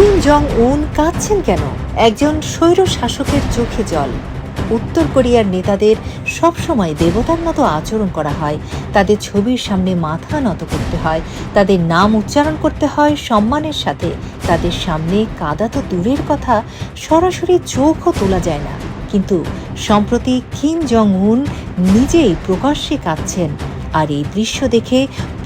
Kim Jong উন কাঁদছেন কেন? একজন স্বৈর শাসকের চোখে জল। উত্তর কোরিয়ার নেতাদের সবসময় দেবতার মতো আচরণ করা হয়। তাদের ছবির সামনে মাথা নত করতে হয়, তাদের নাম উচ্চারণ করতে হয় সম্মানের সাথে। তাদের সামনে কাদা তো দূরের কথা, সরাসরি চোখও তোলা যায় না। কিন্তু সম্প্রতি কিম জং উন নিজেই প্রকাশ্যে কাঁদছেন, আর এই দৃশ্য দেখে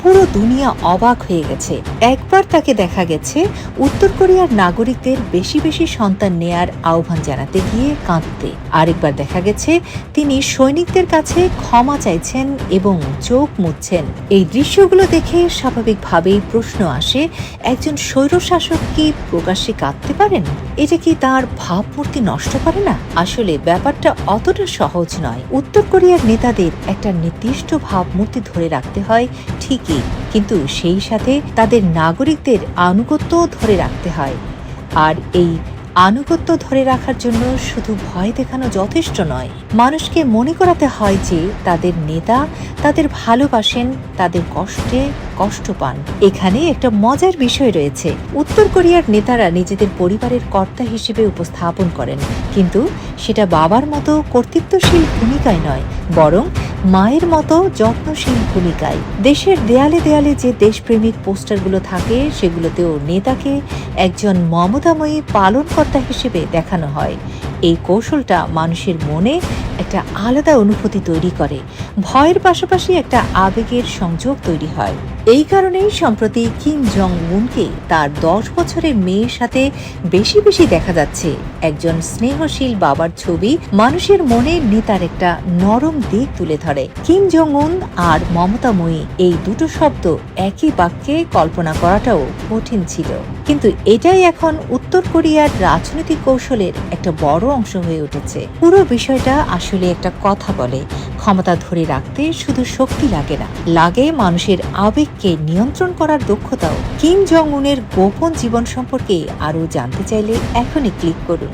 পুরো দুনিয়া অবাক হয়ে গেছে। একবার তাকে দেখা গেছে উত্তর কোরিয়ার নাগরিকদের বেশি বেশি সন্তান নেয়ার আহ্বান জানাতে গিয়ে কাঁদতে। আরেকবার দেখা গেছে তিনি সৈনিকদের কাছে ক্ষমা চাইছেন এবং চোখ মুছছেন। এই দৃশ্যগুলো দেখে স্বাভাবিকভাবেই প্রশ্ন আসে, একজন স্বৈরশাসক কি প্রকাশ্যে কাঁদতে পারেন? এটা কি তার ভাবমূর্তি নষ্ট করে না? আসলে ব্যাপারটা অতটা সহজ নয়। উত্তর কোরিয়ার নেতাদের একটা নির্দিষ্ট ভাবমূর্তি ধরে রাখতে হয় ঠিকই, কিন্তু সেই সাথে তাদের নাগরিকদের আনুগত্যও ধরে রাখতে হয়। আর এই আনুগত্য ধরে রাখার জন্য শুধু ভয় দেখানো যথেষ্ট নয়। মানুষকে মনে করাতে হয় যে তাদের নেতা তাদের ভালোবাসেন, তাদের কষ্টে কষ্ট পান। এখানে একটা মজার বিষয় রয়েছে। উত্তর কোরিয়ার নেতারা নিজেদের পরিবারের কর্তা হিসেবে উপস্থাপন করেন, কিন্তু সেটা বাবার মতো কর্তৃত্বশীল ভূমিকায় নয়, বরং মায়ের মতো যত্নশীল ভূমিকায়। দেশের দেয়ালে দেয়ালে যে দেশপ্রেমিক পোস্টারগুলো থাকে, সেগুলোতেও নেতাকে একজন মমতাময়ী পালনকর্তা হিসেবে দেখানো হয়। এই কৌশলটা মানুষের মনে একটা আলাদা অনুভূতি তৈরি করে, ভয়ের পাশাপাশি একটা আবেগের সংযোগ তৈরি হয়। এই কারণেই সম্প্রতি কিম জং উনকে তার 10 বছরের মেয়ের সাথে বেশি বেশি দেখা যাচ্ছে। একজন স্নেহশীল বাবার ছবি মানুষের মনে নেতার একটা নরম দিক তুলে ধরে। কিম জং উন আর মমতাময়ী, এই দুটো শব্দ একই বাক্যে কল্পনা করাটাও কঠিন ছিল, কিন্তু এটাই এখন উত্তর কোরিয়ার রাজনৈতিক কৌশলের একটা বড় অংশ হয়ে উঠেছে। পুরো বিষয়টা আসলে একটা কথা বলে, ক্ষমতা ধরে রাখতে শুধু শক্তি লাগে না, লাগে মানুষের আবেগকে নিয়ন্ত্রণ করার দক্ষতাও। কিম জং উনের গোপন জীবন সম্পর্কে আরও জানতে চাইলে এখনই ক্লিক করুন।